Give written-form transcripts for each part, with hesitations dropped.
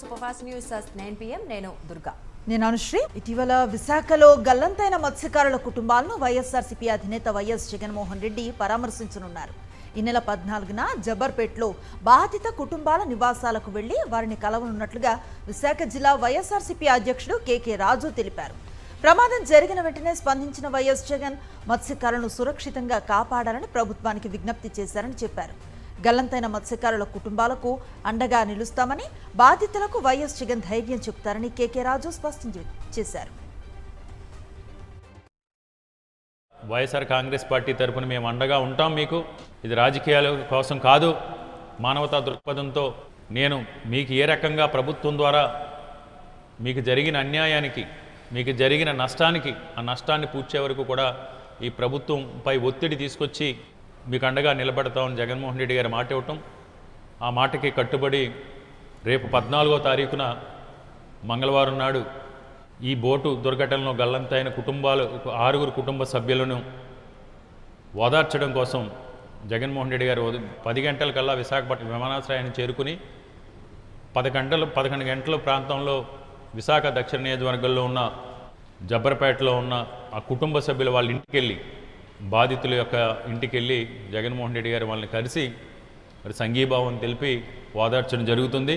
Super fast news 9 PM. నేను దుర్గా. నేను అనుశ్రీ. ఇటీవల విశాఖలో గల్లంతైన మత్స్యకారుల కుటుంబాలను వైఎస్ఆర్సీపీ అధినేత వైఎస్ జగన్మోహన్ రెడ్డి పరామర్శించనున్నారు. ఈ నెల 14న జబర్పేటలో బాధిత కుటుంబాల నివాసాలకు వెళ్లి వారిని కలవనున్నట్లుగా విశాఖ జిల్లా వైఎస్ఆర్సీపీ అధ్యక్షుడు కేకే రాజు తెలిపారు. ప్రమాదం జరిగిన వెంటనే స్పందించిన వైఎస్ జగన్ మత్స్యకారులను సురక్షితంగా కాపాడాలని ప్రభుత్వానికి విజ్ఞప్తి చేశారని చెప్పారు. గల్లంతైన మత్స్యకారుల కుటుంబాలకు అండగా నిలుస్తామని, బాధితులకు వైఎస్ జగన్ ధైర్యం చెప్తారని కేకే రాజు స్పష్టం చేశారు. వైఎస్ఆర్ కాంగ్రెస్ పార్టీ తరఫున మేము అండగా ఉంటాం. మీకు ఇది రాజకీయాల కోసం కాదు, మానవతా దృక్పథంతో నేను మీకు ఏ రకంగా ప్రభుత్వం ద్వారా మీకు జరిగిన అన్యాయానికి, మీకు జరిగిన నష్టానికి, ఆ నష్టాన్ని పూడ్చే వరకు కూడా ఈ ప్రభుత్వంపై ఒత్తిడి తీసుకొచ్చి మీకు అండగా నిలబడతామని జగన్మోహన్ రెడ్డి గారి మాట ఇవ్వటం, ఆ మాటకి కట్టుబడి రేపు 14వ తారీఖున మంగళవారం నాడు ఈ బోటు దుర్ఘటనలో గల్లంతైన కుటుంబాలు 6 కుటుంబ సభ్యులను ఓదార్చడం కోసం జగన్మోహన్ రెడ్డి గారు 10 గంటలకల్లా విశాఖపట్నం విమానాశ్రయాన్ని చేరుకుని 11 గంటల ప్రాంతంలో విశాఖ దక్షిణ నియోజకవర్గంలో ఉన్న జబ్బర్పేటలో ఉన్న ఆ కుటుంబ సభ్యులు వాళ్ళ ఇంటికి వెళ్ళి, బాధితుల యొక్క ఇంటికి వెళ్ళి జగన్మోహన్ రెడ్డి గారు వాళ్ళని కలిసి మరి సంఘీభావం తెలిపి ఓదార్చడం జరుగుతుంది.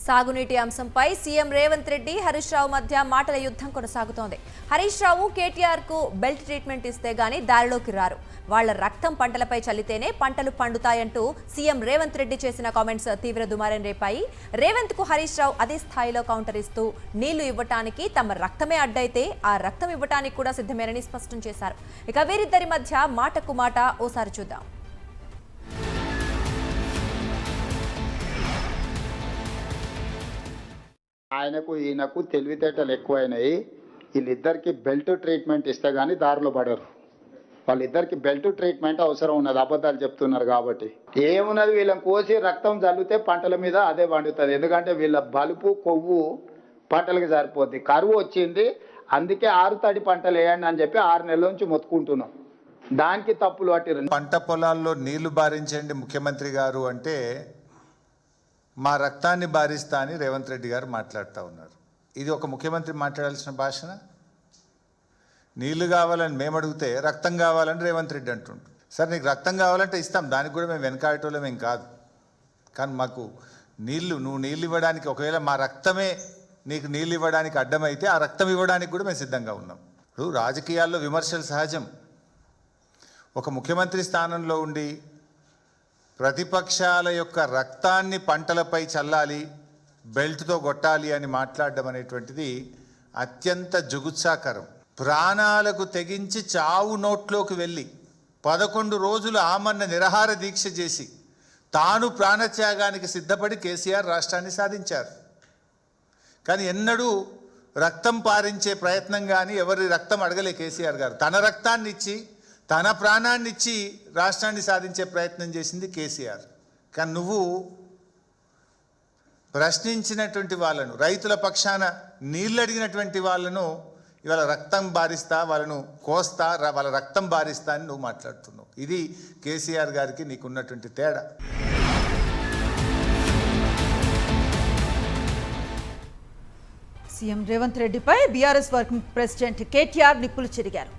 సాగునీటి అంశంపై సీఎం రేవంత్ రెడ్డి, హరీష్ రావు మధ్య మాటల యుద్ధం కొనసాగుతోంది. హరీష్ రావు కేటీఆర్ కు బెల్ట్ ట్రీట్మెంట్ ఇస్తే గానీ దారిలోకి రారు, వాళ్ల రక్తం పంటలపై చల్లితేనే పంటలు పండుతాయంటూ సీఎం రేవంత్ రెడ్డి చేసిన కామెంట్స్ తీవ్ర దుమారం రేపాయి. రేవంత్ కు హరీష్ రావు అదే స్థాయిలో కౌంటర్ ఇస్తూ నీళ్లు ఇవ్వటానికి తమ రక్తమే అడ్డైతే ఆ రక్తం ఇవ్వటానికి కూడా సిద్ధమేనని స్పష్టం చేశారు. ఇక వీరిద్దరి మధ్య మాటకు మాట ఓసారి చూద్దాం. ఆయనకు ఈయనకు తెలివితేటలు ఎక్కువైనాయి. వీళ్ళిద్దరికి బెల్ట్ ట్రీట్మెంట్ ఇస్తే కానీ దారిలో పడరు. వాళ్ళిద్దరికి బెల్ట్ ట్రీట్మెంట్ అవసరం ఉన్నది, అబద్ధాలు చెప్తున్నారు కాబట్టి. ఏమున్నది, వీళ్ళని కోసి రక్తం చల్లితే పంటల మీద అదే పండుతుంది. ఎందుకంటే వీళ్ళ బలుపు కొవ్వు పంటలకి సరిపోద్ది. కరువు వచ్చింది, అందుకే 6 తడి పంటలు వేయండి అని చెప్పి 6 నెలల నుంచి మొత్తుకుంటున్నాం. దానికి తప్పులు పట్టిరు. పంట పొలాల్లో నీళ్లు బారించండి ముఖ్యమంత్రి గారు అంటే మా రక్తాన్ని బారిస్తా అని రేవంత్ రెడ్డి గారు మాట్లాడుతూ ఉన్నారు. ఇది ఒక ముఖ్యమంత్రి మాట్లాడాల్సిన భాషన? నీళ్లు కావాలని మేము అడిగితే రక్తం కావాలని రేవంత్ రెడ్డి అంటుండు. సరే, నీకు రక్తం కావాలంటే ఇస్తాం, దానికి కూడా మేము వెనకాడటోళ్ళం ఏం కాదు. కానీ మాకు నువ్వు నీళ్ళు ఇవ్వడానికి, ఒకవేళ మా రక్తమే నీకు నీళ్ళు ఇవ్వడానికి అడ్డమైతే ఆ రక్తం ఇవ్వడానికి కూడా మేము సిద్ధంగా ఉన్నాం. ఇప్పుడు రాజకీయాల్లో విమర్శలు సహజం. ఒక ముఖ్యమంత్రి స్థానంలో ఉండి ప్రతిపక్షాల యొక్క రక్తాన్ని పంటలపై చల్లాలి, బెల్ట్తో కొట్టాలి అని మాట్లాడడం అనేటువంటిది అత్యంత జుగుత్సాకరం. ప్రాణాలకు తెగించి చావు నోట్లోకి వెళ్ళి 11 రోజులు ఆమరణ నిరాహార దీక్ష చేసి తాను ప్రాణత్యాగానికి సిద్ధపడి కేసీఆర్ రాష్ట్రాన్ని సాధించారు. కానీ ఎన్నడూ రక్తం పారించే ప్రయత్నం కానీ ఎవరి రక్తం అడగలే కేసీఆర్ గారు. తన రక్తాన్ని ఇచ్చి, తన ప్రాణాన్ని ఇచ్చి రాష్ట్రాన్ని సాధించే ప్రయత్నం చేసింది కేసీఆర్. కానీ నువ్వు ప్రశ్నించినటువంటి వాళ్ళను, రైతుల పక్షాన నీళ్ళు అడిగినటువంటి వాళ్ళను ఇవాళ రక్తం బారిస్తా, వాళ్ళను కోస్తా, వాళ్ళ రక్తం బారిస్తా అని నువ్వు మాట్లాడుతున్నావు. ఇది కేసీఆర్ గారికి నీకున్నటువంటి తేడా. సీఎం రేవంత్ రెడ్డిపై బీఆర్ఎస్ వర్కింగ్ ప్రెసిడెంట్ కేటీఆర్ నిప్పులు చెరిగారు.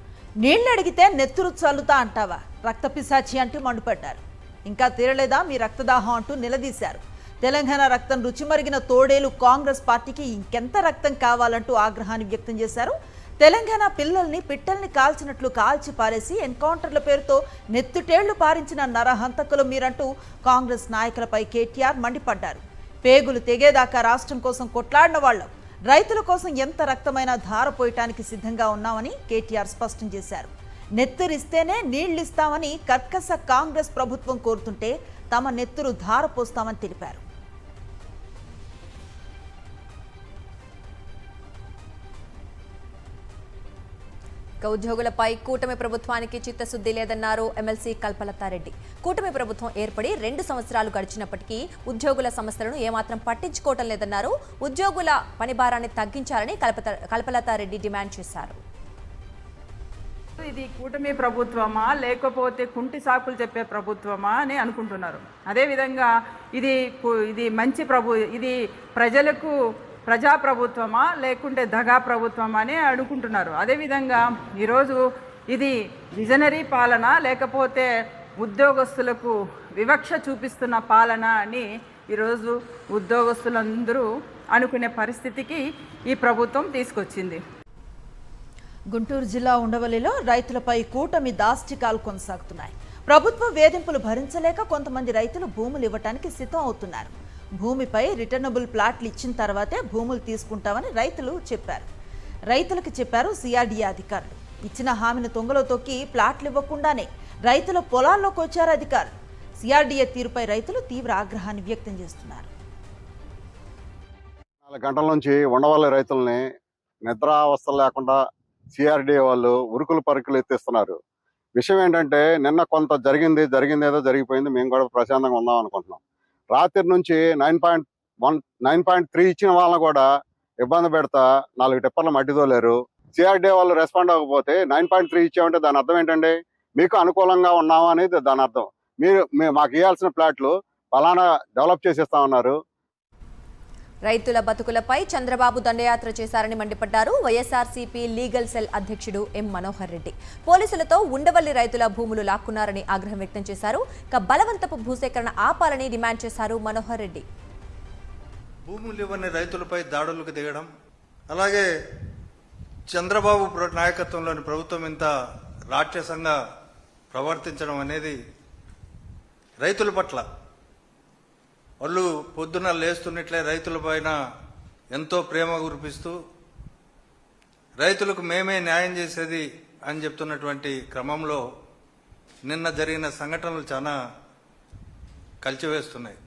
నీళ్లు అడిగితే నెత్తురు చల్లుతా అంటావా, రక్త పిశాచి అంటూ మండిపడ్డారు. ఇంకా తీరలేదా మీ రక్తదాహం అంటూ నిలదీశారు. తెలంగాణ రక్తం రుచిమరిగిన తోడేలు కాంగ్రెస్ పార్టీకి ఇంకెంత రక్తం కావాలంటూ ఆగ్రహాన్ని వ్యక్తం చేశారు. తెలంగాణ పిల్లల్ని పిట్టల్ని కాల్చినట్లు కాల్చి పారేసి ఎన్కౌంటర్ల పేరుతో నెత్తుటేళ్లు పారించిన నరహంతకులు మీరంటూ కాంగ్రెస్ నాయకులపై కేటీఆర్ మండిపడ్డారు. పేగులు తెగేదాకా రాష్ట్రం కోసం కొట్లాడిన వాళ్ళం, రైతుల కోసం ఎంత రక్తమైనా ధారపోయటానికి సిద్ధంగా ఉన్నామని కేటీఆర్ స్పష్టం చేశారు. నెత్తురిస్తేనే నీళ్లిస్తామని కర్కశ కాంగ్రెస్ ప్రభుత్వం కోరుతుంటే తమ నెత్తురు ధారపోస్తామని తెలిపారు. ఉద్యోగులపై కూటమి ప్రభుత్వానికి చిత్తశుద్ధి లేదన్నారు ఎమ్మెల్సీ కల్పలతారెడ్డి. కూటమి ప్రభుత్వం ఏర్పడి 2 సంవత్సరాలు గడిచినప్పటికీ ఉద్యోగుల సమస్యలను ఏమాత్రం పట్టించుకోవటం లేదన్నారు. ఉద్యోగుల పనిభారాన్ని తగ్గించాలని కల్పలతారెడ్డి డిమాండ్ చేశారు. ఇది కూటమి ప్రభుత్వమా లేకపోతే కుంటి సాకులు చెప్పే ప్రభుత్వమా అని అనుకుంటున్నారు. అదేవిధంగా ఇది మంచి ఇది ప్రజలకు ప్రజాప్రభుత్వమా లేకుంటే దగా ప్రభుత్వమా అని అనుకుంటున్నారు. అదేవిధంగా ఈరోజు ఇది విజనరీ పాలన లేకపోతే ఉద్యోగస్తులకు వివక్ష చూపిస్తున్న పాలన అని ఈరోజు ఉద్యోగస్తులందరూ అనుకునే పరిస్థితికి ఈ ప్రభుత్వం తీసుకొచ్చింది. గుంటూరు జిల్లా ఉండవల్లిలో రైతులపై కూటమి దాష్టికాలు కొనసాగుతున్నాయి. ప్రభుత్వ వేధింపులు భరించలేక కొంతమంది రైతులు భూములు ఇవ్వటానికి సిద్ధం అవుతున్నారు. భూమిపై రిటర్నబుల్ ప్లాట్లు ఇచ్చిన తర్వాతే భూములు తీసుకుంటామని రైతులకు చెప్పారు సిఆర్డీఏ అధికారులు. ఇచ్చిన హామీని తొంగలో తొక్కి ప్లాట్లు ఇవ్వకుండానే రైతుల పొలాల్లోకి వచ్చారు అధికారులు. సిఆర్డీఏ తీరుపై రైతులు తీవ్ర ఆగ్రహాన్ని వ్యక్తం చేస్తున్నారు. 4 గంటల నుంచి ఉండవల్లి రైతుల్ని నిద్రావస్థలు లేకుండా సిఆర్డీఏ వాళ్ళు ఉరుకులు పరుకులు ఎత్తిస్తున్నారు. విషయం ఏంటంటే నిన్న కొంత జరిగింది ఏదో జరిగిపోయింది, మేము కూడా ప్రశాంతంగా ఉందాం అనుకుంటున్నాం. రాత్రి నుంచి 9.3 ఇచ్చిన వాళ్ళని కూడా ఇబ్బంది పెడతా 4 టిప్పర్లు మట్టి తోలేరు. సిఆర్డీఏ వాళ్ళు రెస్పాండ్ అవ్వకపోతే 9.3 ఇచ్చామంటే దాని అర్థం ఏంటండి? మీకు అనుకూలంగా ఉన్నాము అనేది దాని అర్థం. మాకు ఇవ్వాల్సిన ప్లాట్లు ఫలానా డెవలప్ చేసేస్తామన్నారు. రైతుల బతుకులపై చంద్రబాబు దండయాత్ర చేశారని మండిపడ్డారు వైఎస్ఆర్సీపీ లీగల్ సెల్ అధ్యక్షుడు ఎం మనోహర్ రెడ్డి. పోలీసులతో ఉండవల్లి రైతుల భూములు లాక్కున్నారని ఆగ్రహం వ్యక్తం చేశారు. బలవంతపు భూసేకరణ ఆపాలని డిమాండ్ చేశారు మనోహర్ రెడ్డి. భూములు ఇవ్వని రైతులపై దాడులకు దిగడం, అలాగే చంద్రబాబు నాయకత్వంలోని ప్రభుత్వం ఇంత రాక్షసంగా ప్రవర్తించడం అనేది రైతుల పట్ల వాళ్ళు పొద్దున లేస్తున్నట్లే రైతుల పైన ఎంతో ప్రేమ కురిపిస్తూ రైతులకు మేమే న్యాయం చేసేది అని చెప్తున్నటువంటి క్రమంలో నిన్న జరిగిన సంఘటనలు చాలా కలిచివేస్తున్నాయి.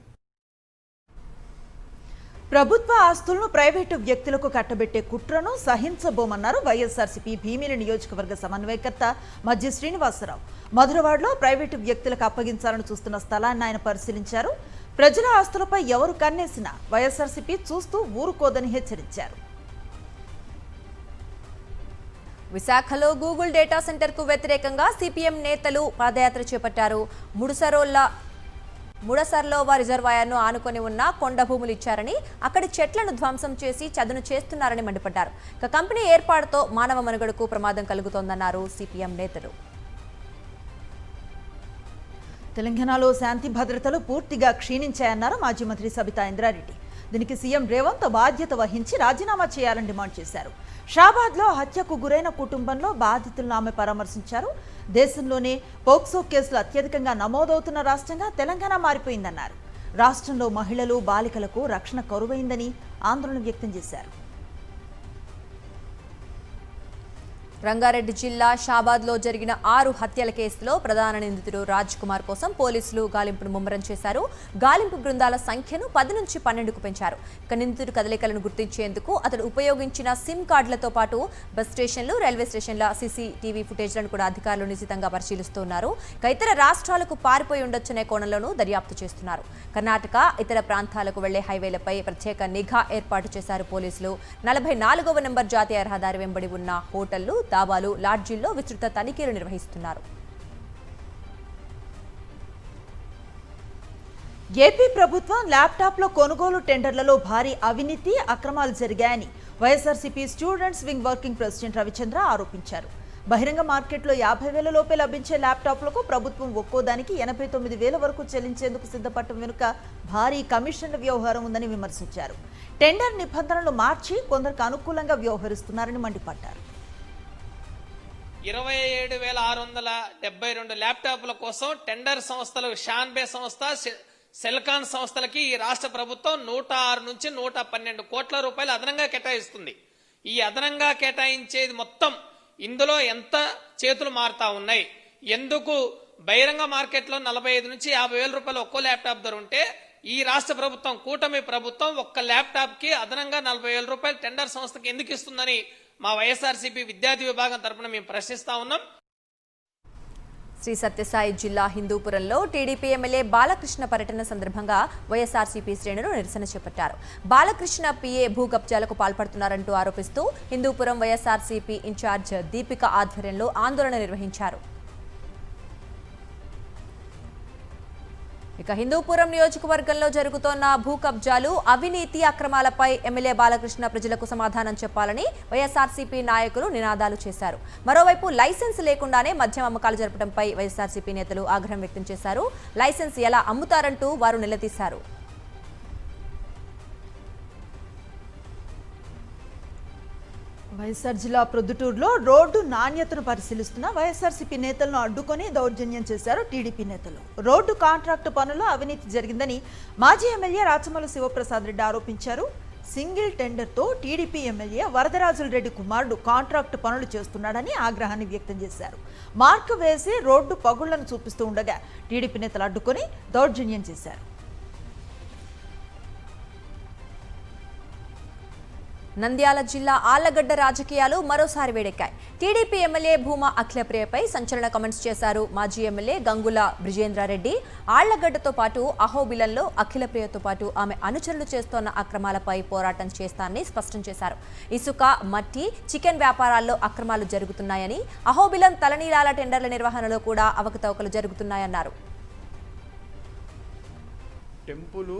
ప్రభుత్వ ఆస్తులను ప్రైవేటు వ్యక్తులకు కట్టబెట్టే కుట్రను సహించబోమన్నారు వైఎస్ఆర్సీపీ భీమిలి నియోజకవర్గ సమన్వయకర్త మజ్జి శ్రీనివాసరావు. మధురవాడలో ప్రైవేటు వ్యక్తులకు అప్పగించాలని చూస్తున్న స్థలాన్ని ఆయన పరిశీలించారు. ప్రజల ఆస్తులపై ఎవరు కన్నేసినా వైఎస్ఆర్సీపీ చూస్తూ ఊరుకోదని హెచ్చరించారు. విశాఖలో గూగుల్ డేటా సెంటర్కు వ్యతిరేకంగా సిపిఎం నేతలు పాదయాత్ర చేపట్టారు. ముడసర్లోవా రిజర్వాయర్ను ఆనుకొని ఉన్న కొండ భూములు ఇచ్చారని, అక్కడి చెట్లను ధ్వంసం చేసి చదును చేస్తున్నారని మండిపడ్డారు. కంపెనీ ఏర్పాటుతో మానవ మనుగడకు ప్రమాదం కలుగుతోందన్నారు సిపిఎం నేతలు. తెలంగాణలో శాంతి భద్రతలు పూర్తిగా క్షీణించాయన్నారు మాజీ మంత్రి సబితా ఇంద్రారెడ్డి. దీనికి సీఎం రేవంత్ బాధ్యత వహించి రాజీనామా చేయాలని డిమాండ్ చేశారు. షాబాద్లో హత్యకు గురైన కుటుంబంలో బాధితులను ఆమె పరామర్శించారు. దేశంలోనే పోక్సో కేసులు అత్యధికంగా నమోదవుతున్న రాష్ట్రంగా తెలంగాణ మారిపోయిందన్నారు. రాష్ట్రంలో మహిళలు బాలికలకు రక్షణ కరువైందని ఆందోళన వ్యక్తం చేశారు. రంగారెడ్డి జిల్లా షాబాద్లో జరిగిన 6 హత్యల కేసులో ప్రధాన నిందితుడు రాజ్ కుమార్ కోసం పోలీసులు గాలింపును ముమ్మరం చేశారు. గాలింపు బృందాల సంఖ్యను 10 నుంచి 12కు పెంచారు. నిందితుడి కదలికలను గుర్తించేందుకు అతడు ఉపయోగించిన సిమ్ కార్డులతో పాటు బస్ స్టేషన్లు, రైల్వే స్టేషన్ల సీసీటీవీ ఫుటేజ్లను కూడా అధికారులు నిశితంగా పరిశీలిస్తున్నారు. ఇతర రాష్ట్రాలకు పారిపోయి ఉండొచ్చనే కోణంలోనూ దర్యాప్తు చేస్తున్నారు. కర్ణాటక, ఇతర ప్రాంతాలకు వెళ్లే హైవేలపై ప్రత్యేక నిఘా ఏర్పాటు చేశారు పోలీసులు. 44వ నెంబర్ జాతీయ రహదారి వెంబడి ఉన్న హోటళ్లు, దాబాలు, లాడ్జీల్లో విస్తృత తనిఖీలు నిర్వహిస్తున్నారు. ఏపీ ప్రభుత్వం ల్యాప్టాప్ల కొనుగోలు టెండర్లలో భారీ అవినీతి, అక్రమాలు జరిగాయని YSRCP students wing working president Ravichandra ఆరోపించారు. బహిరంగ మార్కెట్లో 50,000 లోపే లభించే ల్యాప్టాప్లకు ప్రభుత్వం ఒక్కోదానికి 89,000 వరకు చెల్లించేందుకు సిద్ధపడటం వెనుక భారీ కమిషన్ల వ్యవహారం ఉందని విమర్శించారు. టెండర్ నిబంధనలు మార్చి కొందరికి అనుకూలంగా వ్యవహరిస్తున్నారని మండిపడ్డారు. 27,672 ల్యాప్టాప్ల కోసం టెండర్ సంస్థలు షాన్బే సంస్థ, సెల్కాన్ సంస్థలకి ఈ రాష్ట్ర ప్రభుత్వం 106 నుంచి 112 కోట్ల రూపాయలు అదనంగా కేటాయిస్తుంది. ఈ అదనంగా కేటాయించేది మొత్తం ఇందులో ఎంత చేతులు మారుతా ఉన్నాయి, ఎందుకు బహిరంగ మార్కెట్లో 45 నుంచి 50,000 రూపాయలు ఒక్కో ల్యాప్టాప్ ధర ఉంటే ఈ రాష్ట్ర ప్రభుత్వం, కూటమి ప్రభుత్వం ఒక్క ల్యాప్టాప్ కి అదనంగా 40,000 రూపాయలు టెండర్ సంస్థకి ఎందుకు ఇస్తుందని మా వైఎస్ఆర్సీపీ విద్యార్థి విభాగం తరఫున మేము ప్రశ్నిస్తా ఉన్నాం. శ్రీ సత్యసాయి జిల్లా హిందూపురంలో టీడీపీ ఎమ్మెల్యే బాలకృష్ణ పర్యటన సందర్భంగా వైఎస్ఆర్సీపీ శ్రేణులు నిరసన చేపట్టారు. బాలకృష్ణ పీఏ భూ కబ్జాలకు పాల్పడుతున్నారంటూ ఆరోపిస్తూ హిందూపురం వైఎస్ఆర్సీపీ ఇన్ఛార్జ్ దీపిక ఆధ్వర్యంలో ఆందోళన నిర్వహించారు. ఇక హిందూపురం నియోజకవర్గంలో జరుగుతోన్న భూ కబ్జాలు, అవినీతి అక్రమాలపై ఎమ్మెల్యే బాలకృష్ణ ప్రజలకు సమాధానం చెప్పాలని వైఎస్ఆర్సీపీ నాయకులు నినాదాలు చేశారు. మరోవైపు లైసెన్స్ లేకుండానే మద్యం అమ్మకాలు జరపడంపై వైఎస్ఆర్సీపీ నేతలు ఆగ్రహం వ్యక్తం చేశారు. లైసెన్స్ ఎలా అమ్ముతారంటూ వారు నిలదీశారు. వైఎస్ఆర్ జిల్లా ప్రొద్దుటూరులో రోడ్డు నాణ్యతను పరిశీలిస్తున్న వైఎస్ఆర్సీపీ నేతలను అడ్డుకొని దౌర్జన్యం చేశారు టీడీపీ నేతలు. రోడ్డు కాంట్రాక్టు పనుల్లో అవినీతి జరిగిందని మాజీ ఎమ్మెల్యే రాచమల్లు శివప్రసాద్ రెడ్డి ఆరోపించారు. సింగిల్ టెండర్తో టీడీపీ ఎమ్మెల్యే వరదరాజుల రెడ్డి కుమారుడు కాంట్రాక్టు పనులు చేస్తున్నాడని ఆగ్రహాన్ని వ్యక్తం చేశారు. మార్కు వేసి రోడ్డు పగుళ్లను చూపిస్తూ ఉండగా టీడీపీ నేతలు అడ్డుకొని దౌర్జన్యం చేశారు. నంద్యాల జిల్లా ఆళ్లగడ్డ రాజకీయాలు మరోసారి వేడెక్కాయి. టీడీపీ ఎమ్మెల్యే భూమా అఖిలప్రియపై సంచలన కామెంట్స్ చేశారు మాజీ ఎమ్మెల్యే గంగుల బ్రిజేంద్రారెడ్డి. ఆళ్లగడ్డతో పాటు అహోబిలంలో అఖిలప్రియతో పాటు ఆమె అనుచరులు చేస్తోన్న అక్రమాలపై పోరాటం చేస్తానని స్పష్టం చేశారు. ఇసుక, మట్టి, చికెన్ వ్యాపారాల్లో అక్రమాలు జరుగుతున్నాయని, అహోబిలం తలనీలాల టెండర్ల నిర్వహణలో కూడా అవకతవకలు జరుగుతున్నాయన్నారు. టెంపుల్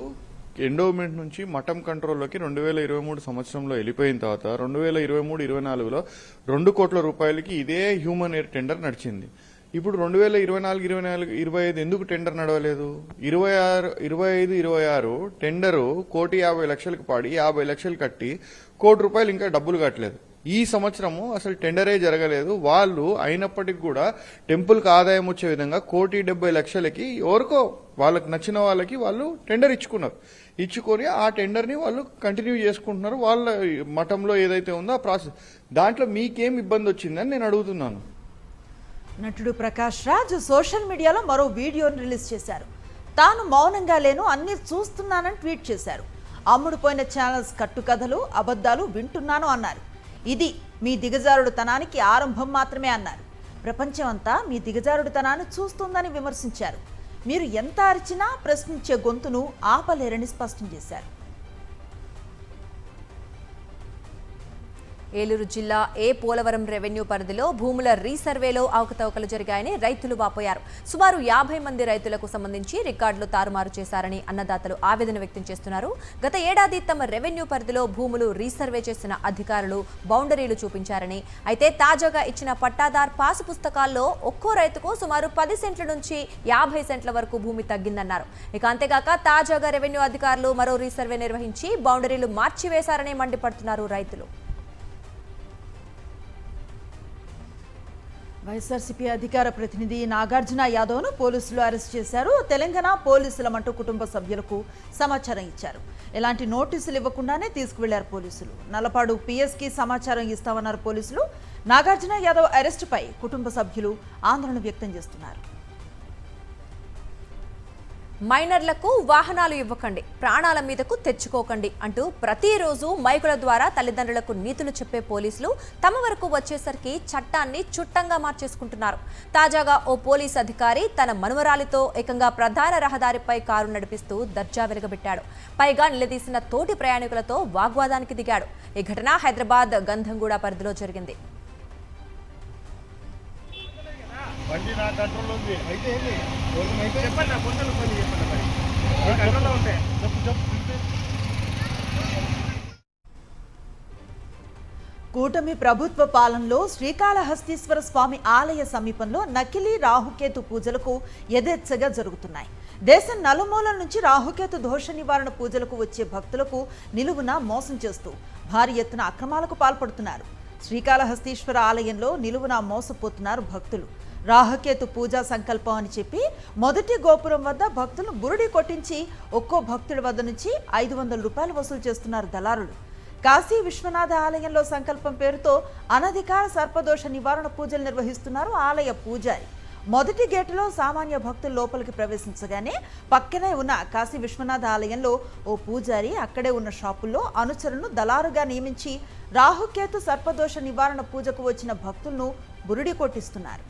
ఎండోమెంట్ నుంచి మఠం కంట్రోల్లోకి 2023 సంవత్సరంలో వెళ్ళిపోయిన తర్వాత 2023-24లో 2 కోట్ల రూపాయలకి ఇదే హ్యూమన్ ఎయిర్ టెండర్ నడిచింది. ఇప్పుడు 2024-25 ఎందుకు టెండర్ నడవలేదు? 25-26 టెండరు 1,50,00,000కి పాడి 50 లక్షలు కట్టి ₹1 కోటి ఇంకా డబ్బులు కట్టలేదు. ఈ సంవత్సరము అసలు టెండరే జరగలేదు. వాళ్ళు అయినప్పటికీ కూడా టెంపుల్కి ఆదాయం వచ్చే విధంగా 1,70,00,000కి ఎవరికో వాళ్ళకి నచ్చిన వాళ్ళకి వాళ్ళు టెండర్ ఇచ్చుకొని ఆ టెండర్ని వాళ్ళు కంటిన్యూ చేసుకుంటున్నారు. వాళ్ళ మఠంలో ఏదైతే ఉందో ఆ ప్రాసెస్, దాంట్లో మీకేం ఇబ్బంది వచ్చిందని నేను అడుగుతున్నాను. నటుడు ప్రకాష్ రాజ్ సోషల్ మీడియాలో మరో వీడియోను రిలీజ్ చేశారు. తాను మౌనంగా లేను, అన్ని చూస్తున్నానని ట్వీట్ చేశారు. అమ్ముడుపోయిన ఛానల్స్ కట్టుకథలు, అబద్ధాలు వింటున్నాను అన్నారు. ఇది మీ దిగజారుడుతనానికి ఆరంభం మాత్రమే అన్నారు. ప్రపంచం అంతా మీ దిగజారుడుతనాన్ని చూస్తుందని విమర్శించారు. మీరు ఎంత అరిచినా ప్రశ్నించే గొంతును ఆపలేరని స్పష్టం చేశారు. ఏలూరు జిల్లా పోలవరం రెవెన్యూ పరిధిలో భూముల రీసర్వేలో అవకతవకలు జరిగాయని రైతులు వాపోయారు. సుమారు 50 మంది రైతులకు సంబంధించి రికార్డులు తారుమారు చేశారని అన్నదాతలు ఆవేదన వ్యక్తం చేస్తున్నారు. గత ఏడాది తమ రెవెన్యూ పరిధిలో భూములు రీసర్వే చేసిన అధికారులు బౌండరీలు చూపించారని, అయితే తాజాగా ఇచ్చిన పట్టాదార్ పాసు పుస్తకాల్లో ఒక్కో రైతుకు సుమారు 10 సెంట్ల నుంచి 50 సెంట్ల వరకు భూమి తగ్గిందన్నారు. ఇక అంతేగాక తాజాగా రెవెన్యూ అధికారులు మరో రీసర్వే నిర్వహించి బౌండరీలు మార్చివేశారని మండిపడుతున్నారు రైతులు. వైఎస్ఆర్సీపీ అధికార ప్రతినిధి నాగార్జున యాదవ్ను పోలీసులు అరెస్ట్ చేశారు. తెలంగాణ పోలీసులమంటూ కుటుంబ సభ్యులకు సమాచారం ఇచ్చారు. ఎలాంటి నోటీసులు ఇవ్వకుండానే తీసుకువెళ్లారు పోలీసులు. నల్లపాడు పిఎస్కి సమాచారం ఇస్తామన్నారు పోలీసులు. నాగార్జున యాదవ్ అరెస్టుపై కుటుంబ సభ్యులు ఆందోళన వ్యక్తం చేస్తున్నారు. మైనర్లకు వాహనాలు ఇవ్వకండి, ప్రాణాల మీదకు తెచ్చుకోకండి అంటూ ప్రతిరోజు మైకుల ద్వారా తల్లిదండ్రులకు నీతులు చెప్పే పోలీసులు తమ వరకు వచ్చేసరికి చట్టాన్ని చుట్టంగా మార్చేసుకుంటున్నారు. తాజాగా ఓ పోలీస్ అధికారి తన మనుమరాలితో ఏకంగా ప్రధాన రహదారిపై కారు నడిపిస్తూ దర్జా వెలుగబెట్టాడు. పైగా నిలదీసిన తోటి ప్రయాణికులతో వాగ్వాదానికి దిగాడు. ఈ ఘటన హైదరాబాద్ గంధంగూడ పరిధిలో జరిగింది. బండి నా కంట్రోల్ ఉంది. అయితే చెప్పండి, నా పొందలు పని చెప్పండి. కంట్రోల్లో ఉంటాయి. కూటమి ప్రభుత్వ పాలనలో శ్రీకాళహస్తీశ్వర స్వామి ఆలయ సమీపంలో నకిలీ రాహుకేతు పూజలకు యథేచ్ఛగా జరుగుతున్నాయి. దేశం నలుమూలల నుంచి రాహుకేతు దోష నివారణ పూజలకు వచ్చే భక్తులకు నిలువున మోసం చేస్తూ భారీ ఎత్తున అక్రమాలకు పాల్పడుతున్నారు. శ్రీకాళహస్తీశ్వర ఆలయంలో నిలువున మోసపోతున్నారు భక్తులు. రాహుకేతు పూజా సంకల్పం అని చెప్పి మొదటి గోపురం వద్ద భక్తులను బురుడి కొట్టించి ఒక్కో భక్తుడి వద్ద నుంచి 500 రూపాయలు వసూలు చేస్తున్నారు దళారులు. కాశీ విశ్వనాథ ఆలయంలో సంకల్పం పేరుతో అనధికార సర్పదోష నివారణ పూజలు నిర్వహిస్తున్నారు ఆలయ పూజారి. మొదటి గేటులో సామాన్య భక్తులు లోపలికి ప్రవేశించగానే పక్కనే ఉన్న కాశీ విశ్వనాథ ఆలయంలో ఓ పూజారి అక్కడే ఉన్న షాపుల్లో అనుచరులను దళారుగా నియమించి రాహుకేతు సర్పదోష నివారణ పూజకు వచ్చిన భక్తులను బురుడి కొట్టిస్తున్నారు.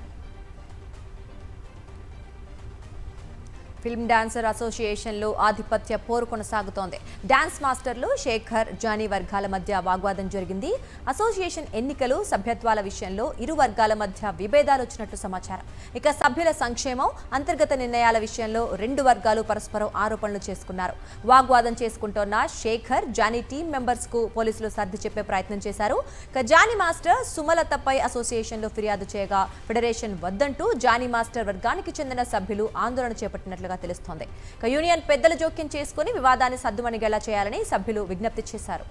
ఫిల్మ్ డాన్సర్ అసోసియేషన్లో ఆధిపత్య పోరు కొనసాగుతోంది. డాన్స్ మాస్టర్లు శేఖర్, జానీ వర్గాల మధ్య వాగ్వాదం జరిగింది. అసోసియేషన్ ఎన్నికలు, సభ్యత్వాల విషయంలో ఇరు వర్గాల మధ్య విభేదాలు వచ్చినట్లు సమాచారం. ఇక సభ్యుల సంక్షేమం, అంతర్గత నిర్ణయాల విషయంలో రెండు వర్గాలు పరస్పరం ఆరోపణలు చేసుకున్నారు. వాగ్వాదం చేసుకుంటోన్న శేఖర్, జానీ టీం మెంబర్స్ కు పోలీసులు సర్ది చెప్పే ప్రయత్నం చేశారు. ఇక జానీ మాస్టర్ సుమలతపై అసోసియేషన్లో ఫిర్యాదు చేయగా ఫెడరేషన్ వద్దంటూ జానీ మాస్టర్ వర్గానికి చెందిన సభ్యులు ఆందోళన చేపట్టినట్లుగా తెలుస్తోంది. యూనియన్ పెద్దలు జోక్యం చేసుకుని వివాదాన్ని సద్దుమణిగేలా చేయాలని సభ్యులు విజ్ఞప్తి చేశారు.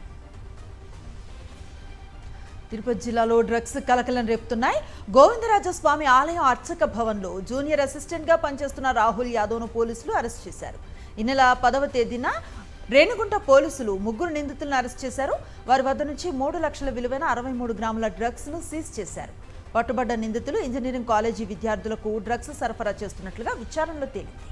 తిరుపతి జిల్లాలో డ్రగ్స్ కలకలం రేపుతున్నాయి. గోవిందరాజస్వామి ఆలయం అర్చక భవన్లో జూనియర్ అసిస్టెంట్ గా పనిచేస్తున్న రాహుల్ యాదవ్ను పోలీసులు అరెస్ట్ చేశారు. ఈ నెల 10వ తేదీన రేణుగుంట పోలీసులు 3 నిందితులను అరెస్ట్ చేశారు. వారి వద్ద నుంచి 3 లక్షల విలువైన 63 గ్రాముల డ్రగ్స్ ను సీజ్ చేశారు. పట్టుబడ్డ నిందితులు ఇంజనీరింగ్ కాలేజీ విద్యార్థులకు డ్రగ్స్ సరఫరా చేస్తున్నట్లుగా విచారణలో తేలింది.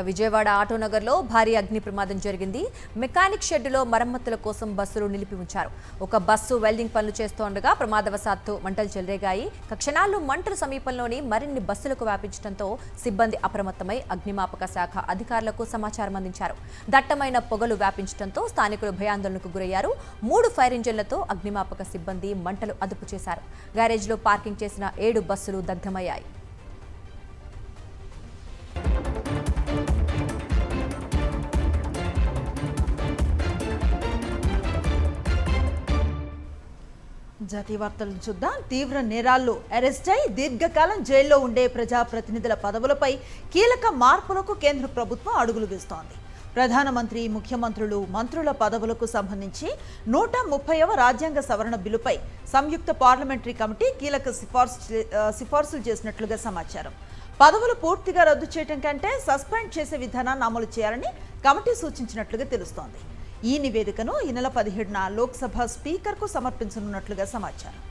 విజయవాడ ఆటోనగర్లో భారీ అగ్ని ప్రమాదం జరిగింది. మెకానిక్ షెడ్డులో మరమ్మతుల కోసం బస్సులు నిలిపి ఉంచారు. ఒక బస్సు వెల్డింగ్ పనులు చేస్తుండగా ప్రమాదవశాత్తు మంటలు చెలరేగాయి. క్షణాల్లో మంటలు సమీపంలోని మరిన్ని బస్సులకు వ్యాపించడంతో సిబ్బంది అప్రమత్తమై అగ్నిమాపక శాఖ అధికారులకు సమాచారం అందించారు. దట్టమైన పొగలు వ్యాపించడంతో స్థానికులు భయాందోళనకు గురయ్యారు. 3 ఫైర్ ఇంజన్లతో అగ్నిమాపక సిబ్బంది మంటలు అదుపు చేశారు. గ్యారేజ్లో పార్కింగ్ చేసిన 7 బస్సులు దగ్ధమయ్యాయి. జాతీయ వార్తలను చూద్దాం. తీవ్ర నేరాల్లో అరెస్ట్ అయి దీర్ఘకాలం జైల్లో ఉండే ప్రజాప్రతినిధుల పదవులపై కీలక మార్పులకు కేంద్ర ప్రభుత్వం అడుగులు వేస్తోంది. ప్రధానమంత్రి, ముఖ్యమంత్రులు, మంత్రుల పదవులకు సంబంధించి 130వ రాజ్యాంగ సవరణ బిల్లుపై సంయుక్త పార్లమెంటరీ కమిటీ కీలక సిఫార్సులు చేసినట్లుగా సమాచారం. పదవులు పూర్తిగా రద్దు చేయడం కంటే సస్పెండ్ చేసే విధానాన్ని అమలు చేయాలని కమిటీ సూచించినట్లుగా తెలుస్తోంది. ఈ నివేదికను ఈ నెల 17న లోక్సభ స్పీకర్కు సమర్పించనున్నట్లుగా సమాచారం.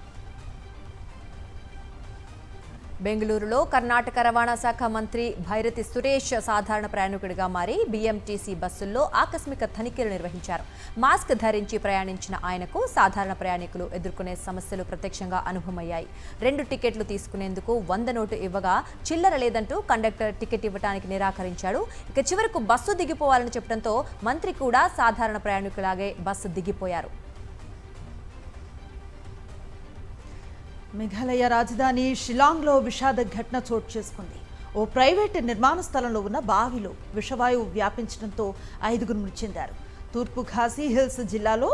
బెంగళూరులో కర్ణాటక రవాణా శాఖ మంత్రి భైరతి సురేష్ సాధారణ ప్రయాణికుడిగా మారి BMTC బస్సుల్లో ఆకస్మిక తనిఖీలు నిర్వహించారు. మాస్క్ ధరించి ప్రయాణించిన ఆయనకు సాధారణ ప్రయాణికులు ఎదుర్కొనే సమస్యలు ప్రత్యక్షంగా అనుభవమయ్యాయి. 2 టికెట్లు తీసుకునేందుకు 100 నోటు ఇవ్వగా చిల్లర లేదంటూ కండక్టర్ టికెట్ ఇవ్వడానికి నిరాకరించాడు. ఇక చివరకు బస్సు దిగిపోవాలని చెప్పడంతో మంత్రి కూడా సాధారణ ప్రయాణికులాగే బస్సు దిగిపోయారు. మేఘాలయ రాజధాని షిలాంగ్లో విషాద ఘటన చోటు చేసుకుంది. ఓ ప్రైవేటు నిర్మాణ స్థలంలో ఉన్న బావిలో విషవాయువు వ్యాపించడంతో 5గురు మృతి చెందారు. తూర్పు ఖాసీ హిల్స్ జిల్లాలో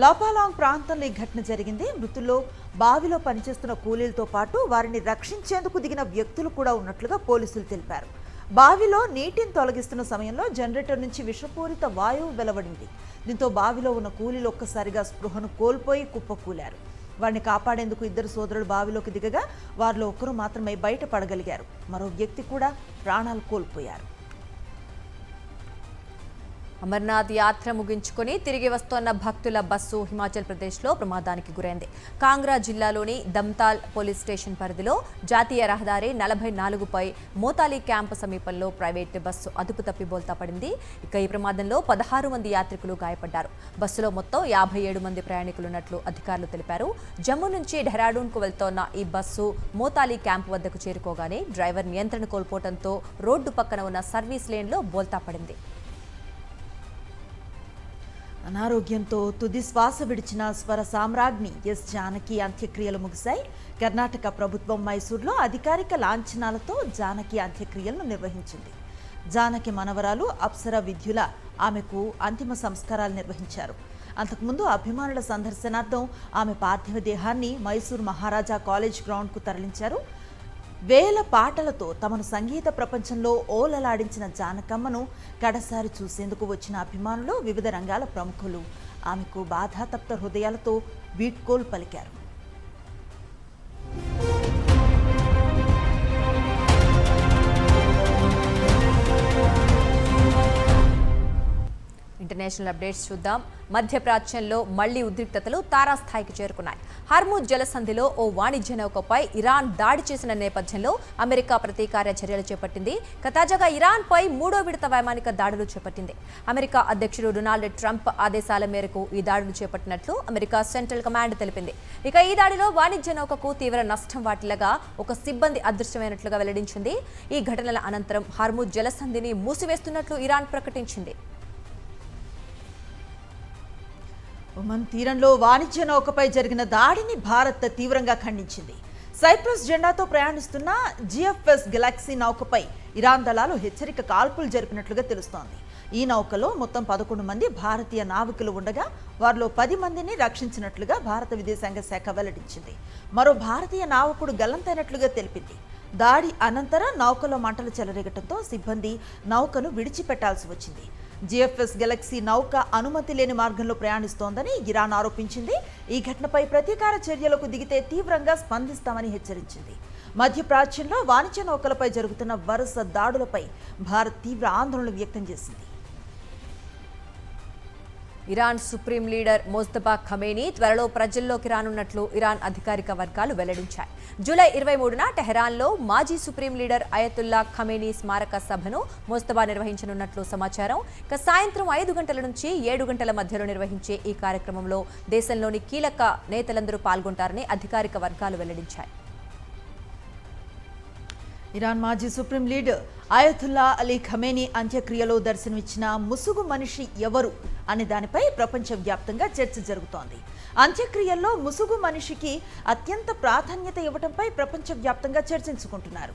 లాపాలాంగ్ ప్రాంతంలో ఈ ఘటన జరిగింది. మృతుల్లో బావిలో పనిచేస్తున్న కూలీలతో పాటు వారిని రక్షించేందుకు దిగిన వ్యక్తులు కూడా ఉన్నట్లుగా పోలీసులు తెలిపారు. బావిలో నీటిని తొలగిస్తున్న సమయంలో జనరేటర్ నుంచి విషపూరిత వాయువు వెలువడింది. దీంతో బావిలో ఉన్న కూలీలు ఒక్కసారిగా స్పృహను కోల్పోయి కుప్పకూలారు. వారిని కాపాడేందుకు 2 సోదరులు బావిలోకి దిగగా వారిలో ఒకరు మాత్రమే బయటపడగలిగారు. మరో వ్యక్తి కూడా ప్రాణాలు కోల్పోయారు. అమర్నాథ్ యాత్ర ముగించుకొని తిరిగి వస్తోన్న భక్తుల బస్సు హిమాచల్ ప్రదేశ్లో ప్రమాదానికి గురైంది. కాంగ్రా జిల్లాలోని దమ్తాల్ పోలీస్ స్టేషన్ పరిధిలో జాతీయ రహదారి 44పై మోతాలి క్యాంపు సమీపంలో ప్రైవేట్ బస్సు అదుపు తప్పి బోల్తా పడింది. ఇక ఈ ప్రమాదంలో 16 మంది యాత్రికులు గాయపడ్డారు. బస్సులో మొత్తం 57 మంది ప్రయాణికులున్నట్లు అధికారులు తెలిపారు. జమ్మూ నుంచి డెహ్రాడూన్కు వెళ్తోన్న ఈ బస్సు మోతాలి క్యాంపు వద్దకు చేరుకోగానే డ్రైవర్ నియంత్రణ కోల్పోవడంతో రోడ్డు పక్కన ఉన్న సర్వీస్ లేన్లో బోల్తా పడింది. అనారోగ్యంతో తుది శ్వాస విడిచిన స్వర సామ్రాజ్ఞి ఎస్ జానకి అంత్యక్రియలు ముగిశాయి. కర్ణాటక ప్రభుత్వం మైసూర్లో అధికారిక లాంఛనాలతో జానకి అంత్యక్రియలను నిర్వహించింది. జానకి మనవరాలు అప్సర విద్యుల ఆమెకు అంతిమ సంస్కారాలు నిర్వహించారు. అంతకుముందు అభిమానుల సందర్శనార్థం ఆమె పార్థివ దేహాన్ని మైసూర్ మహారాజా కాలేజ్ గ్రౌండ్కు తరలించారు. వేల పాటలతో తమను సంగీత ప్రపంచంలో ఓలలాడించిన జానకమ్మను కడసారి చూసేందుకు వచ్చిన అభిమానులు, వివిధ రంగాల ప్రముఖులు ఆమెకు బాధాతప్త హృదయాలతో వీడ్కోలు పలికారు. ఇంటర్నేషనల్ అప్డేట్స్ చూద్దాం. మధ్యప్రాచ్యంలో మళ్లీ ఉద్రిక్తతలు తారాస్థాయికి చేరుకున్నాయి. హర్ముజ్ జలసంధిలో ఓ వాణిజ్య నౌకపై ఇరాన్ దాడి చేసిన నేపథ్యంలో అమెరికా ప్రతీకార చర్యలు చేపట్టింది. తాజాగా ఇరాన్పై 3వ విడత వైమానిక దాడులు చేపట్టింది. అమెరికా అధ్యక్షుడు డొనాల్డ్ ట్రంప్ ఆదేశాల మేరకు ఈ దాడులు చేపట్టినట్లు అమెరికా సెంట్రల్ కమాండ్ తెలిపింది. ఇక ఈ దాడిలో వాణిజ్య నౌకకు తీవ్ర నష్టం వాటిల్లగా ఒక సిబ్బంది అదృశ్యమైనట్లుగా వెల్లడించింది. ఈ ఘటనల అనంతరం హర్ముజ్ జలసంధిని మూసివేస్తున్నట్లు ఇరాన్ ప్రకటించింది. ఒమన్ తీరంలో వాణిజ్య నౌకపై జరిగిన దాడిని భారత్ తీవ్రంగా ఖండించింది. సైప్రస్ జెండాతో ప్రయాణిస్తున్న జిఎఫ్ఎస్ గెలాక్సీ నౌకపై ఇరాన్ దళాలు హెచ్చరిక కాల్పులు జరిపినట్లుగా తెలుస్తోంది. ఈ నౌకలో మొత్తం 11 మంది భారతీయ నావికులు ఉండగా వారిలో 10 మందిని రక్షించినట్లుగా భారత విదేశాంగ శాఖ వెల్లడించింది. మరో భారతీయ నావికుడు గల్లంతైనట్లుగా తెలిపింది. దాడి అనంతరం నౌకలో మంటలు చెలరేగటంతో సిబ్బంది నౌకను విడిచిపెట్టాల్సి వచ్చింది. జిఎఫ్ఎస్ గెలాక్సీ నౌక అనుమతి లేని మార్గంలో ప్రయాణిస్తోందని ఇరాన్ ఆరోపించింది. ఈ ఘటనపై ప్రతీకార చర్యలకు దిగితే తీవ్రంగా స్పందిస్తామని హెచ్చరించింది. మధ్యప్రాచ్యంలో వాణిజ్య నౌకలపై జరుగుతున్న వరుస దాడులపై భారత్ తీవ్ర ఆందోళన వ్యక్తం చేసింది. Iran supreme leader Mojtaba Khamenei త్వరలో ప్రజల్లోకి రానున్నట్లు ఇరాన్ అధికారిక వర్గాలు వెల్లడించాయి. జూలై 23న టెహరాన్లో మాజీ సుప్రీం లీడర్ అయతుల్లా ఖమేనీ స్మారక సభను మోజ్తబా నిర్వహించనున్నట్లు సమాచారం. సాయంత్రం 5 గంటల నుంచి 7 గంటల మధ్యలో నిర్వహించే ఈ కార్యక్రమంలో దేశంలోని కీలక నేతలందరూ పాల్గొంటారని అధికారిక వర్గాలు వెల్లడించాయి. ఇరాన్ మాజీ supreme leader Ayatollah Ali Khamenei అంత్యక్రియలో దర్శనమిచ్చిన ముసుగు మనిషి ఎవరు అనే దానిపై ప్రపంచవ్యాప్తంగా చర్చ జరుగుతోంది. అంత్యక్రియల్లో ముసుగు మనిషికి అత్యంత ప్రాధాన్యత ఇవ్వడంపై ప్రపంచవ్యాప్తంగా చర్చించుకుంటున్నారు.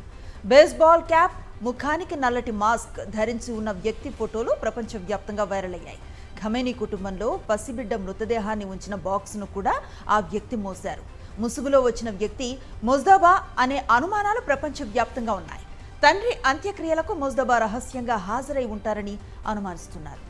బేస్బాల్ క్యాప్, ముఖానికి నల్లటి మాస్క్ ధరించి ఉన్న వ్యక్తి ఫోటోలు ప్రపంచవ్యాప్తంగా వైరల్ అయ్యాయి. ఖమేనీ కుటుంబంలో పసిబిడ్డ మృతదేహాన్ని ఉంచిన బాక్స్ను కూడా ఆ వ్యక్తి మోశారు. ముసుగులో వచ్చిన వ్యక్తి మొజ్దబా అనే అనుమానాలు ప్రపంచవ్యాప్తంగా ఉన్నాయి. తండ్రి అంత్యక్రియలకు మొజ్దబా రహస్యంగా హాజరై ఉంటారని అనుమానిస్తున్నారు.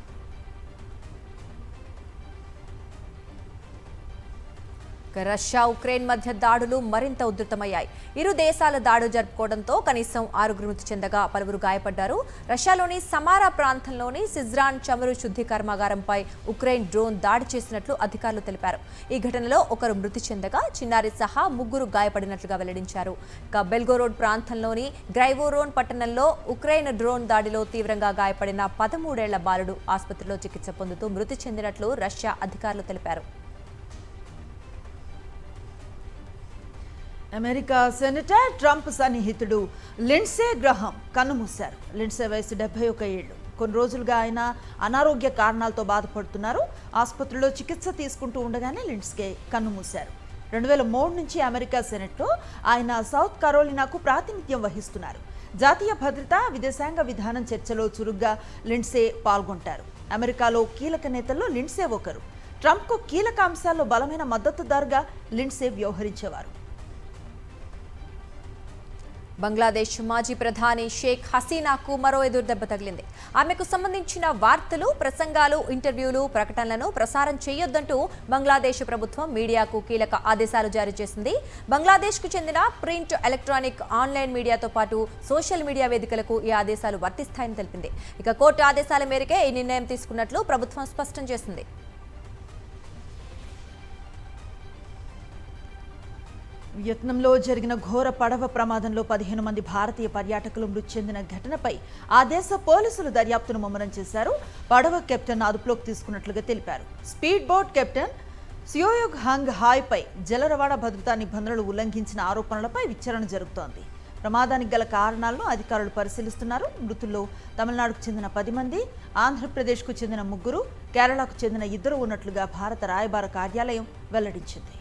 రష్యా ఉక్రెయిన్ మధ్య దాడులు మరింత ఉధృతమయ్యాయి. ఇరు దేశాల దాడులు జరుపుకోవడంతో కనీసం 6 మృతి చెందగా పలువురు గాయపడ్డారు. రష్యాలోని సమారా ప్రాంతంలోని సిజ్రాన్ చమురు శుద్ధి కర్మాగారంపై ఉక్రెయిన్ డ్రోన్ దాడి చేసినట్లు అధికారులు తెలిపారు. ఈ ఘటనలో ఒకరు మృతి చెందగా చిన్నారి సహా 3 గాయపడినట్లుగా వెల్లడించారు. బెల్గోరోడ్ ప్రాంతంలోని గ్రైవోరోన్ పట్టణంలో ఉక్రెయిన్ డ్రోన్ దాడిలో తీవ్రంగా గాయపడిన 13 ఏళ్ల బాలుడు ఆసుపత్రిలో చికిత్స పొందుతూ మృతి చెందినట్లు రష్యా అధికారులు తెలిపారు. అమెరికా సెనేటర్ ట్రంప్ సన్నిహితుడు లిండ్సే గ్రహాం కన్నుమూశారు. లిండ్సే వయసు 71 ఏళ్లు. కొన్ని రోజులుగా ఆయన అనారోగ్య కారణాలతో బాధపడుతున్నారు. ఆసుపత్రిలో చికిత్స తీసుకుంటూ ఉండగానే లిండ్సే కన్నుమూశారు. 2003 నుంచి అమెరికా సెనెట్లో ఆయన సౌత్ కరోలినాకు ప్రాతినిధ్యం వహిస్తున్నారు. జాతీయ భద్రత, విదేశాంగ విధానం చర్చలో చురుగ్గా లిండ్సే పాల్గొంటారు. అమెరికాలో కీలక నేతల్లో లిండ్సే ఒకరు. ట్రంప్కు కీలక అంశాల్లో బలమైన మద్దతుదారుగా లిండ్సే వ్యవహరించేవారు. బంగ్లాదేశ్ మాజీ ప్రధాని షేక్ హసీనాకు మరో ఎదురుదెబ్బ తగిలింది. ఆమెకు సంబంధించిన వార్తలు, ప్రసంగాలు, ఇంటర్వ్యూలు, ప్రకటనలను ప్రసారం చేయొద్దంటూ బంగ్లాదేశ్ ప్రభుత్వం మీడియాకు కీలక ఆదేశాలు జారీ చేసింది. బంగ్లాదేశ్కు చెందిన ప్రింట్, ఎలక్ట్రానిక్, ఆన్లైన్ మీడియాతో పాటు సోషల్ మీడియా వేదికలకు ఈ ఆదేశాలు వర్తిస్తాయని తెలిపింది. ఇక కోర్టు ఆదేశాల మేరకే ఈ నిర్ణయం తీసుకున్నట్లు ప్రభుత్వం స్పష్టం చేసింది. వియత్నంలో జరిగిన ఘోర పడవ ప్రమాదంలో 15 మంది భారతీయ పర్యాటకులు మృతి చెందిన ఘటనపై ఆ దేశ పోలీసులు దర్యాప్తును ముమ్మరం చేశారు. పడవ కెప్టెన్ అదుపులోకి తీసుకున్నట్లుగా తెలిపారు. స్పీడ్ బోట్ కెప్టెన్ సియోయోగ్ హంగ్ హాయ్పై జల రవాణా భద్రతా నిబంధనలు ఉల్లంఘించిన ఆరోపణలపై విచారణ జరుగుతోంది. ప్రమాదానికి గల కారణాలను అధికారులు పరిశీలిస్తున్నారు. మృతుల్లో తమిళనాడుకు చెందిన 10 మంది, ఆంధ్రప్రదేశ్కు చెందిన 3, కేరళకు చెందిన 2 ఉన్నట్లుగా భారత రాయబార కార్యాలయం వెల్లడించింది.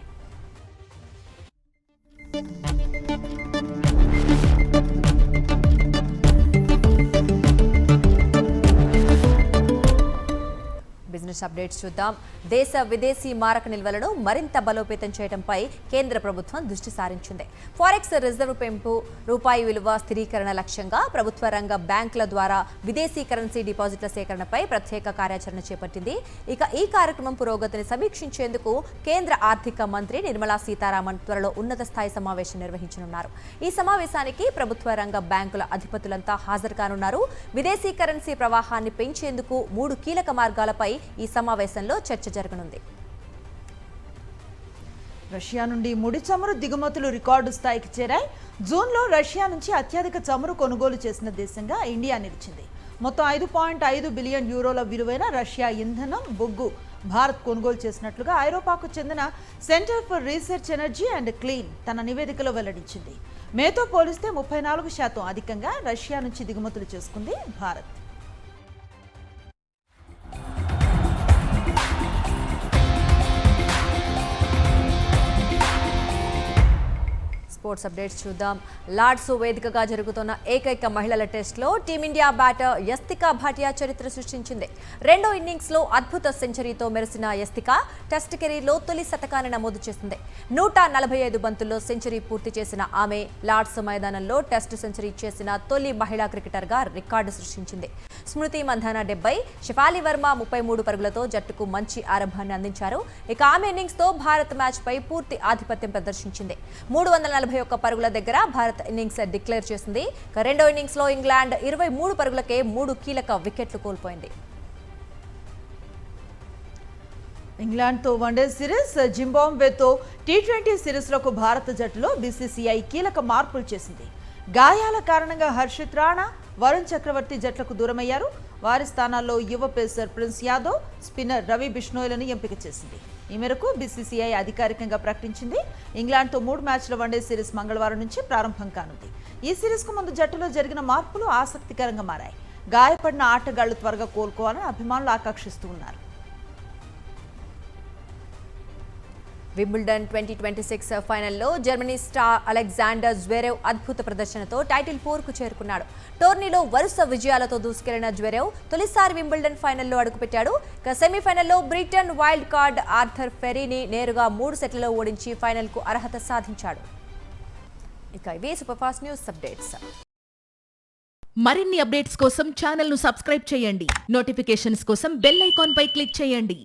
బిజినెస్ అప్డేట్స్ చూద్దాం. దేశ విదేశీ మారక నిల్వలను మరింత బలోపేతం చేయడంపై కేంద్ర ప్రభుత్వం దృష్టి సారించింది. ఫారెక్స్ రిజర్వ్ పెంపు, రూపాయి విలువ స్థిరీకరణ లక్ష్యంగా ప్రభుత్వ రంగ బ్యాంకుల ద్వారా విదేశీ కరెన్సీ డిపాజిట్ల సేకరణపై ప్రత్యేక కార్యాచరణ చేపట్టింది. ఇక ఈ కార్యక్రమం పురోగతిని సమీక్షించేందుకు కేంద్ర ఆర్థిక మంత్రి నిర్మలా సీతారామన్ త్వరలో ఉన్నత స్థాయి సమావేశం నిర్వహించనున్నారు. ఈ సమావేశానికి ప్రభుత్వ రంగ బ్యాంకుల అధిపతులంతా హాజరు కానున్నారు. విదేశీ కరెన్సీ ప్రవాహాన్ని పెంచేందుకు 3 కీలక మార్గాలపై ఈ సమావేశంలో చర్చ జరగనుంది. రష్యా నుండి ముడి చమురు దిగుమతులు రికార్డు స్థాయికి చేరాయి. జూన్లో రష్యా నుంచి అత్యధిక చమురు కొనుగోలు చేసిన దేశంగా ఇండియా నిలిచింది. మొత్తం 5.5 బిలియన్ యూరోల విలువైన రష్యా ఇంధనం, బొగ్గు భారత్ కొనుగోలు చేసినట్లుగా ఐరోపాకు చెందిన centre for research energy and clean తన నివేదికలో వెల్లడించింది. మేతో పోలిస్తే 34% అధికంగా రష్యా నుంచి దిగుమతులు చేసుకుంది భారత్. స్పోర్ట్స్ అప్డేట్స్ చూద్దాం. లార్డ్స్ వేదికగా జరుగుతున్న ఏకైక మహిళల టెస్ట్లో టీమిండియా బ్యాటర్ యస్తికా భాటియా చరిత్ర సృష్టించింది. రెండో ఇన్నింగ్స్లో అద్భుత సెంచరీతో మెరిసిన యస్తికా టెస్ట్ కెరీర్లో తొలి శతకాన్ని నమోదు చేసింది. 145 బంతుల్లో సెంచరీ పూర్తి చేసిన ఆమె లార్డ్స్ మైదానంలో టెస్ట్ సెంచరీ చేసిన తొలి మహిళా క్రికెటర్గా రికార్డు సృష్టించింది. స్మృతి మంధాన 70, షెఫాలి వర్మ 33 పరుగులతో జట్టుకు మంచి ఆరంభాన్ని అందించారు. ఇక ఆమె ఇన్నింగ్స్తో భారత్ మ్యాచ్పై పూర్తి ఆధిపత్యం ప్రదర్శించింది. 341 పరుగుల దగ్గర భారత్ ఇన్నింగ్స్ డిక్లేర్ చేసింది. రెండో ఇన్నింగ్స్లో ఇంగ్లాండ్ 23 పరుగులకే 3 కీలక వికెట్లు కోల్పోయింది. ఇంగ్లాండ్తో వన్డే సిరీస్, జింబాబ్వేతో టీ20 సిరీస్లకు భారత జట్టులో బీసీసీఐ కీలక మార్పులు చేసింది. గాయాల కారణంగా హర్షిత్ రాణా, వరుణ్ చక్రవర్తి జట్లకు దూరమయ్యారు. వారి స్థానాల్లో యువ పేసర్ ప్రిన్స్ యాదవ్, స్పిన్నర్ రవి బిష్నోయ్లను ఎంపిక చేసింది. ఈ మేరకు బీసీసీఐ అధికారికంగా ప్రకటించింది. ఇంగ్లాండ్తో 3 మ్యాచ్ల వన్డే సిరీస్ మంగళవారం నుంచి ప్రారంభం కానుంది. ఈ సిరీస్కు ముందు జట్టులో జరిగిన మార్పులు ఆసక్తికరంగా మారాయి. గాయపడిన ఆటగాళ్లు త్వరగా కోలుకోవాలని అభిమానులు ఆకాంక్షిస్తూ ఉన్నారు. వింబుల్డన్ 2026 ఫైనల్లో జర్మనీ స్టార్ అలెగ్జాండర్ జ్వెరేవ్ అద్భుత ప్రదర్శనతో టైటిల్ 4కు చేరుకున్నాడు. టోర్నీలో వరుస విజయాలతో దూసుకెళ్లిన జ్వెరేవ్ తొలిసారి వింబుల్డన్ ఫైనల్లో అడుగుపెట్టాడు. సెమీఫైనల్లో బ్రిటన్ వైల్డ్ కార్డ్ ఆర్థర్ ఫెరీని నేరుగా 3 సెట్లలో ఓడించి ఫైనల్కు అర్హత సాధించాడు. ఇక ఇవే సూపర్ ఫాస్ట్ న్యూస్ అప్డేట్స్. మరిన్ని అప్డేట్స్ కోసం ఛానల్ను సబ్స్క్రైబ్ చేయండి. నోటిఫికేషన్స్ కోసం బెల్ ఐకాన్ పై క్లిక్ చేయండి.